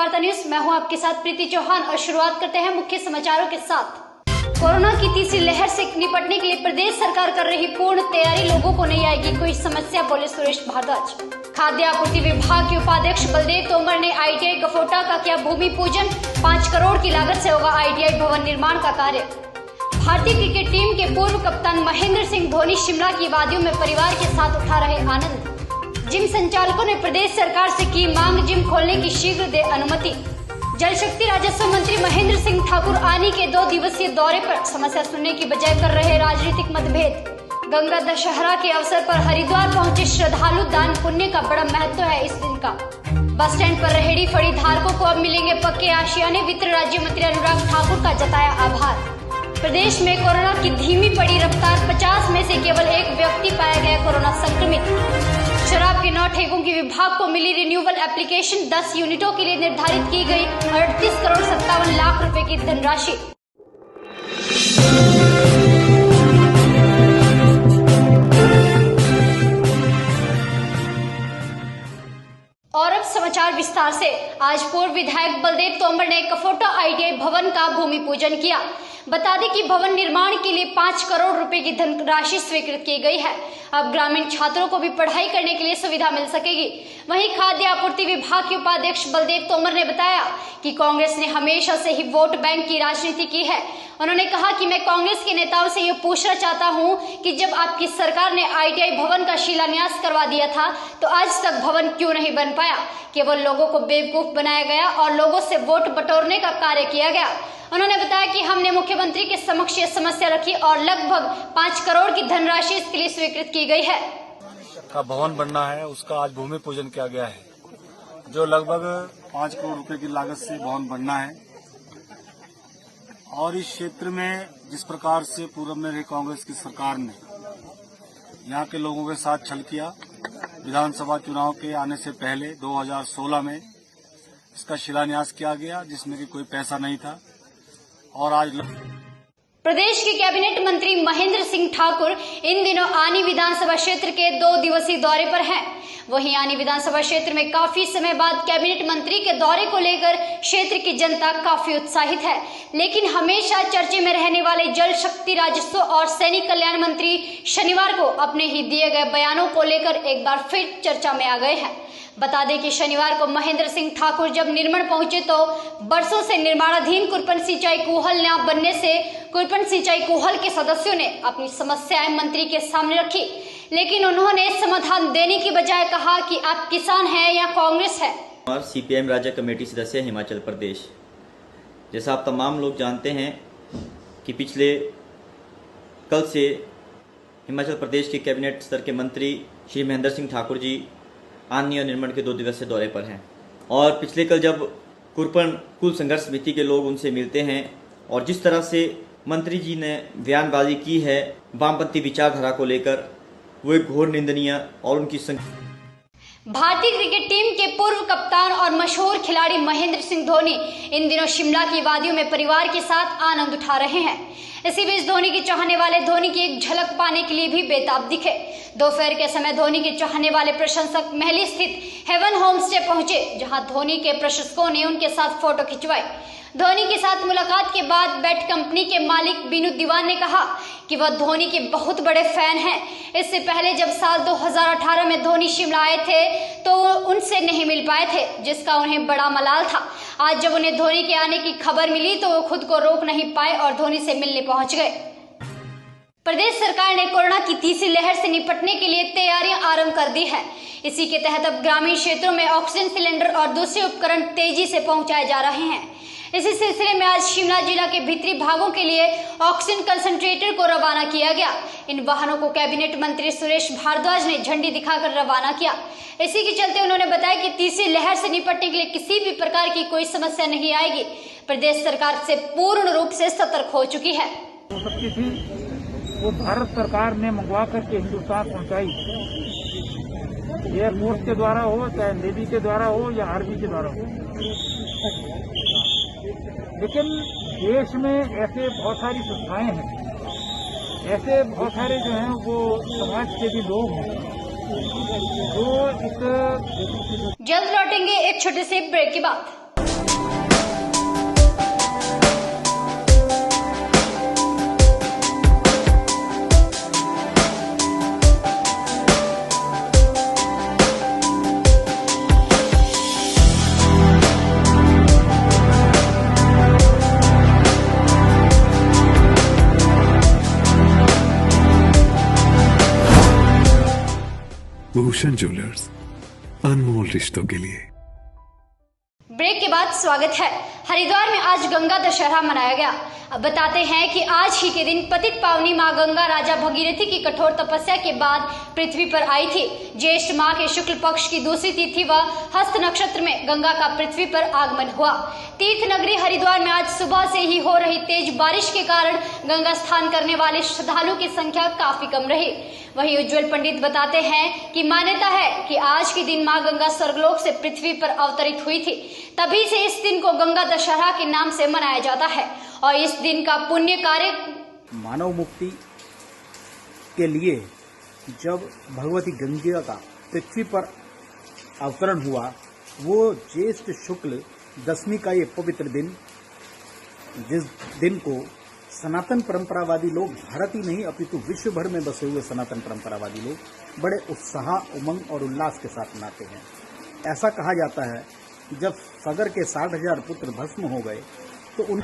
वार्ता न्यूज, मैं हूं आपके साथ प्रीति चौहान और शुरुआत करते हैं मुख्य समाचारों के साथ। कोरोना की तीसरी लहर से निपटने के लिए प्रदेश सरकार कर रही पूर्ण तैयारी, लोगों को नहीं आएगी कोई समस्या, बोले सुरेश भारद्वाज। खाद्य आपूर्ति विभाग के उपाध्यक्ष बलदेव तोमर ने ITI गफोटा का किया भूमि पूजन, 5 करोड़ की लागत से होगा ITI भवन निर्माण का कार्य। भारतीय क्रिकेट टीम के पूर्व कप्तान महेंद्र सिंह धोनी शिमला की वादियों में परिवार के साथ उठा रहे आनंद। जिम संचालकों ने प्रदेश सरकार से की मांग, जिम खोलने की शीघ्र दे अनुमति। जल शक्ति राजस्व मंत्री महेंद्र सिंह ठाकुर आनी के 2 दिवसीय दौरे पर समस्या सुनने की बजाय कर रहे राजनीतिक मतभेद। गंगा दशहरा के अवसर पर हरिद्वार पहुंचे श्रद्धालु, दान पुण्य का बड़ा महत्व है इस दिन का। बस स्टैंड पर रेहड़ी फड़ी धारकों को अब मिलेंगे पक्के आशियाने, वित्त राज्य मंत्री अनुराग ठाकुर का जताया आभार। प्रदेश में कोरोना की धीमी पड़ी रफ्तार, 50 में से केवल 1 व्यक्ति पाया गया कोरोना संक्रमित। शराब के 9 ठेकों की विभाग को मिली रिन्यूअल एप्लीकेशन, 10 यूनिटों के लिए निर्धारित की गई 38 करोड़ 57 लाख रुपए की धनराशि। और अब समाचार विस्तार से। आज पूर्व विधायक बलदेव तोमर ने गफोटा ITI भवन का भूमि पूजन किया। बता दें कि भवन निर्माण के लिए 5 करोड़ रुपए की धनराशि स्वीकृत की गई है। अब ग्रामीण छात्रों को भी पढ़ाई करने के लिए सुविधा मिल सकेगी। वहीं खाद्य आपूर्ति विभाग के उपाध्यक्ष बलदेव तोमर ने बताया कि कांग्रेस ने हमेशा से ही वोट बैंक की राजनीति की है। उन्होंने कहा कि मैं कांग्रेस के नेताओं से ये पूछना चाहता हूं कि जब आपकी सरकार ने ITI भवन का शिलान्यास करवा दिया था तो आज तक भवन क्यों नहीं बन पाया। केवल लोगों को बेवकूफ बनाया गया और लोगों से वोट बटोरने का कार्य किया गया। उन्होंने बताया कि हमने मुख्यमंत्री के समक्ष ये समस्या रखी और लगभग 5 करोड़ की धनराशि इसके लिए स्वीकृत की गई है। का भवन बनना है, उसका आज भूमि पूजन किया गया है, जो लगभग 5 करोड़ रुपए की लागत से भवन बनना है। और इस क्षेत्र में जिस प्रकार से पूर्व में रही कांग्रेस की सरकार ने यहाँ के लोगों के साथ छल किया, विधानसभा चुनाव के आने से पहले 2016 में इसका शिलान्यास किया गया, जिसमें कि कोई पैसा नहीं था। और आज प्रदेश के कैबिनेट मंत्री महेंद्र सिंह ठाकुर इन दिनों आनी विधानसभा क्षेत्र के 2 दिवसीय दौरे पर हैं। वहीं आनी विधानसभा क्षेत्र में काफी समय बाद कैबिनेट मंत्री के दौरे को लेकर क्षेत्र की जनता काफी उत्साहित है, लेकिन हमेशा चर्चे में रहने वाले जल शक्ति राजस्व और सैनिक कल्याण मंत्री शनिवार को अपने ही दिए गए बयानों को लेकर एक बार फिर चर्चा में आ गए हैं। बता दें कि शनिवार को महेंद्र सिंह ठाकुर जब निर्मण पहुंचे तो बरसों से निर्माणाधीन कुरपन सिंचाई कूहल न बनने से कुरपन सिंचाई कूहल के सदस्यों ने अपनी समस्याएं मंत्री के सामने रखी, लेकिन उन्होंने समाधान देने की बजाय कहा कि आप किसान हैं या कांग्रेस है। और CPM राज्य कमेटी सदस्य हिमाचल प्रदेश। जैसा आप तमाम लोग जानते हैं कि पिछले कल से हिमाचल प्रदेश के कैबिनेट स्तर के मंत्री श्री महेंद्र सिंह ठाकुर जी आनी और निर्मण के 2 दिवसीय दौरे पर हैं। और पिछले कल जब कुरपन कुल संघर्ष समिति के लोग उनसे मिलते हैं और जिस तरह से मंत्री जी ने बयानबाजी की है वामपंथी विचारधारा को लेकर, वो एक घोर निंदनीय और उनकी भारतीय क्रिकेट टीम के पूर्व कप्तान और मशहूर खिलाड़ी महेंद्र सिंह धोनी इन दिनों शिमला की वादियों में परिवार के साथ आनंद उठा रहे हैं। इसी बीच धोनी के चाहने वाले धोनी की एक झलक पाने के लिए भी बेताब दिखे। दोपहर के समय धोनी के चाहने वाले प्रशंसक महली स्थित हेवन होम स्टे पहुंचे, जहां धोनी के प्रशंसकों ने उनके साथ फोटो खिंचवाई। धोनी के साथ मुलाकात के बाद बैट कंपनी के मालिक बीनू दीवान ने कहा कि वह धोनी के बहुत बड़े फैन हैं। इससे पहले जब साल 2018 में धोनी शिमला आए थे तो उनसे नहीं मिल पाए थे, जिसका उन्हें बड़ा मलाल था। आज जब उन्हें धोनी के आने की खबर मिली तो वो खुद को रोक नहीं पाए और धोनी से मिलने पहुंच गए। प्रदेश सरकार ने कोरोना की तीसरी लहर से निपटने के लिए तैयारियां आरंभ कर दी है। इसी के तहत अब ग्रामीण क्षेत्रों में ऑक्सीजन सिलेंडर और दूसरे उपकरण तेजी से पहुंचाए जा रहे हैं। इसी सिलसिले में आज शिमला जिला के भीतरी भागों के लिए ऑक्सीजन कंसंट्रेटर को रवाना किया गया। इन वाहनों को कैबिनेट मंत्री सुरेश भारद्वाज ने झंडी दिखाकर रवाना किया। इसी के चलते उन्होंने बताया कि तीसरी लहर से निपटने के लिए किसी भी प्रकार की कोई समस्या नहीं आएगी। प्रदेश सरकार से पूर्ण रूप से सतर्क हो चुकी है। हो सकती थी वो भारत सरकार ने मंगवा करके हिंदुस्तान पहुंचाई, एयरफोर्स के द्वारा हो, चाहे नेवी के द्वारा हो या आर्मी के द्वारा हो। लेकिन देश में ऐसे बहुत सारी संस्थाएं हैं, ऐसे बहुत सारे जो हैं वो समाज के भी लोग हैं जो इस जल्द लौटेंगे एक छोटे से ब्रेक के बाद। रोशन ज्वेलर्स, अनमोल रिश्तों के लिए। ब्रेक के बाद स्वागत है। हरिद्वार में आज गंगा दशहरा मनाया गया। अब बताते हैं कि आज ही के दिन पतित पावनी मां गंगा राजा भगीरथी की कठोर तपस्या के बाद पृथ्वी पर आई थी। ज्येष्ठ माह के शुक्ल पक्ष की दूसरी तिथि व हस्त नक्षत्र में गंगा का पृथ्वी पर आगमन हुआ। तीर्थ नगरी हरिद्वार में आज सुबह से ही हो रही तेज बारिश के कारण गंगा स्नान करने वाले श्रद्धालुओं की संख्या काफी कम रही। वहीं उज्जवल पंडित बताते हैं कि मान्यता है कि आज के दिन मां गंगा स्वर्गलोक से पृथ्वी पर अवतरित हुई थी, तभी से इस दिन को गंगा दशहरा के नाम से मनाया जाता है और इस दिन का पुण्य कार्य मानव मुक्ति के लिए जब भगवती गंगा का पृथ्वी पर अवतरण हुआ, वो ज्येष्ठ शुक्ल दशमी का ये पवित्र दिन, जिस दिन को सनातन परंपरावादी लोग, भारत ही नहीं अपितु विश्व भर में बसे हुए सनातन परंपरावादी लोग बड़े उत्साह, उमंग और उल्लास के साथ मनाते हैं। ऐसा कहा जाता है कि जब सगर के 60,000 पुत्र भस्म हो गए तो उन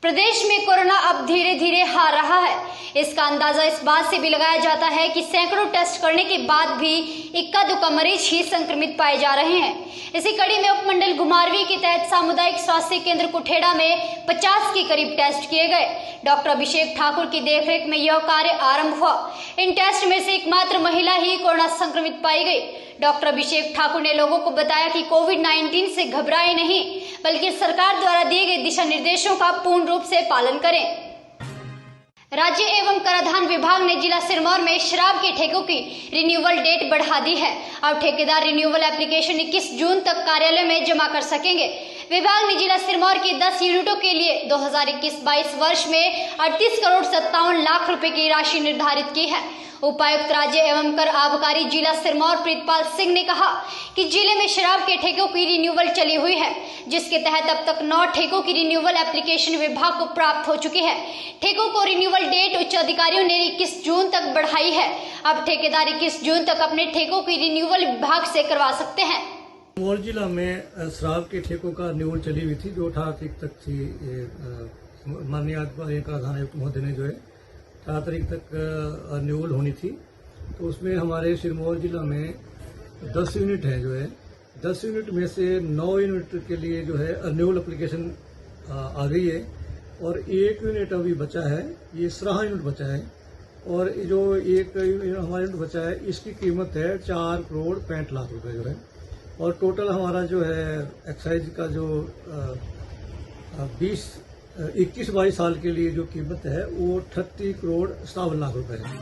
प्रदेश में कोरोना अब धीरे धीरे हार रहा है। इसका अंदाजा इस बात से भी लगाया जाता है कि सैकड़ों टेस्ट करने के बाद भी इक्का दुक्का मरीज ही संक्रमित पाए जा रहे हैं। इसी कड़ी में उपमंडल घुमारवी के तहत सामुदायिक स्वास्थ्य केंद्र कुठेड़ा में 50 के करीब टेस्ट किए गए। डॉक्टर अभिषेक ठाकुर की देखरेख में यह कार्य आरंभ हुआ। इन टेस्ट में से एकमात्र महिला ही कोरोना संक्रमित पाई गई। डॉक्टर अभिषेक ठाकुर ने लोगों को बताया कि कोविड-19 से घबराए नहीं, बल्कि सरकार द्वारा दिए गए दिशा निर्देशों का पूर्ण रूप से पालन करें। राज्य एवं कराधान विभाग ने जिला सिरमौर में शराब के ठेकों की रिन्यूअल डेट बढ़ा दी है। अब ठेकेदार रिन्यूअल एप्लीकेशन 21 जून तक कार्यालय में जमा कर सकेंगे। विभाग ने जिला सिरमौर के 10 यूनिटों के लिए 2021-22 वर्ष में 38 करोड़ 57 लाख रुपए की राशि निर्धारित की है। उपायुक्त राज्य एवं कर आबकारी जिला सिरमौर प्रीतपाल सिंह ने कहा कि जिले में शराब के ठेकों की रिन्यूअल चली हुई है, जिसके तहत अब तक 9 ठेकों की रिन्यूअल एप्लीकेशन विभाग को प्राप्त हो चुकी है। ठेकों को रिन्यूअल डेट उच्च अधिकारियों ने 21 जून तक बढ़ाई है। अब ठेकेदार 21 जून तक अपने ठेकों की रिन्यूअल विभाग से करवा सकते हैं। सिरमौर जिला में शराब के ठेकों का रिन्यूअल चली हुई थी, जो 18 तारीख तक थी। माननीय कराधान आयुक्त महोदय ने जो है 18 तारीख तक रिन्यूअल होनी थी, तो उसमें हमारे सिरमौर जिला में 10 यूनिट है जो है 10 यूनिट में से 9 यूनिट के लिए जो है रिन्यूअल एप्लीकेशन आ गई है और 1 यूनिट अभी बचा है, ये सराहा यूनिट बचा है। और जो एक हमारा यूनिट बचा है, इसकी कीमत है 4 करोड़ 65 लाख रुपए जो है। और टोटल हमारा जो है एक्साइज का जो 21-22 साल के लिए जो कीमत है वो 38 करोड़ 57 लाख रुपए है।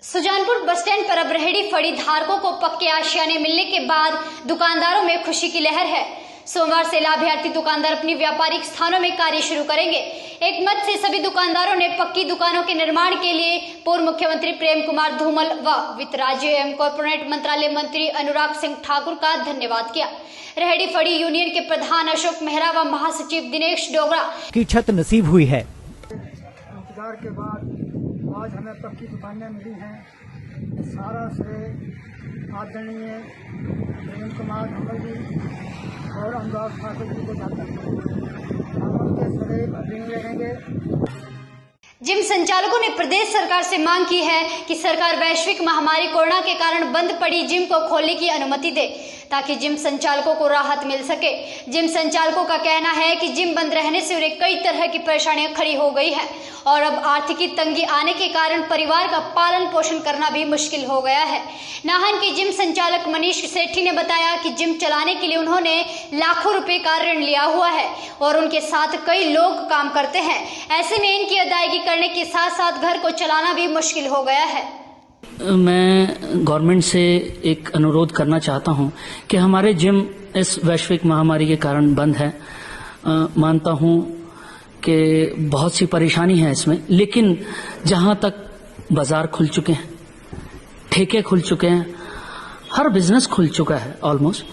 सुजानपुर बस स्टैंड पर अब रेहड़ी फड़ी धारकों को पक्के आशियाने मिलने के बाद दुकानदारों में खुशी की लहर है। सोमवार से लाभार्थी दुकानदार अपनी व्यापारिक स्थानों में कार्य शुरू करेंगे। एक मत से सभी दुकानदारों ने पक्की दुकानों के निर्माण के लिए पूर्व मुख्यमंत्री प्रेम कुमार धूमल व वित्त राज्य एवं कॉर्पोरेट मंत्रालय मंत्री अनुराग सिंह ठाकुर का धन्यवाद किया। रेहड़ी फड़ी यूनियन के प्रधान अशोक मेहरा व महासचिव दिनेश डोगरा की छत नसीब हुई है। इंतजार के बाद आज हमें पक्की दुकानें मिली हैं। सारा श्रेय आदरणीय प्रेम कुमार धूमल जी और अनुराग ठाकुर जी को जाता है। हम उनके सदैव अधीन रहेंगे। जिम संचालकों ने प्रदेश सरकार से मांग की है कि सरकार वैश्विक महामारी कोरोना के कारण बंद पड़ी जिम को खोलने की अनुमति दे, ताकि जिम संचालकों को राहत मिल सके। जिम संचालकों का कहना है कि जिम बंद रहने से उन्हें कई तरह की परेशानियां खड़ी हो गई हैं और अब आर्थिक तंगी आने के कारण परिवार का पालन पोषण करना भी मुश्किल हो गया है। नाहन के जिम संचालक मनीष सेठी ने बताया कि जिम चलाने के लिए उन्होंने लाखों रुपए का ऋण लिया हुआ है और उनके साथ कई लोग काम करते हैं। ऐसे में इनकी अदायगी करने के साथ साथ घर को चलाना भी मुश्किल हो गया है। मैं गवर्नमेंट से एक अनुरोध करना चाहता हूं कि हमारे जिम इस वैश्विक महामारी के कारण बंद है। मानता हूं कि बहुत सी परेशानी है इसमें, लेकिन जहां तक बाजार खुल चुके हैं, ठेके खुल चुके हैं, हर बिजनेस खुल चुका है ऑलमोस्ट,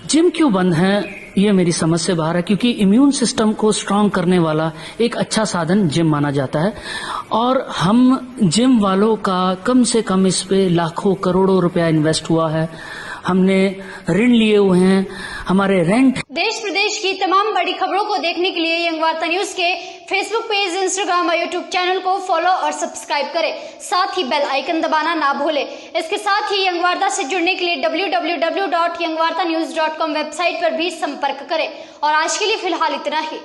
जिम क्यों बंद है ये मेरी समझ से बाहर है। क्योंकि इम्यून सिस्टम को स्ट्रांग करने वाला एक अच्छा साधन जिम माना जाता है और हम जिम वालों का कम से कम इस पे लाखों करोड़ों रुपया इन्वेस्ट हुआ है। हमने ऋण लिए हुए हैं, हमारे रेंट देश प्रदेश की तमाम बड़ी खबरों को देखने के लिए यंग वार्ता न्यूज के फेसबुक पेज, इंस्टाग्राम और यूट्यूब चैनल को फॉलो और सब्सक्राइब करें। साथ ही बेल आइकन दबाना ना भूलें। इसके साथ ही यंग वार्ता से जुड़ने के लिए www.yangwartanews.com वेबसाइट पर भी संपर्क करें। और आज के लिए फिलहाल इतना ही।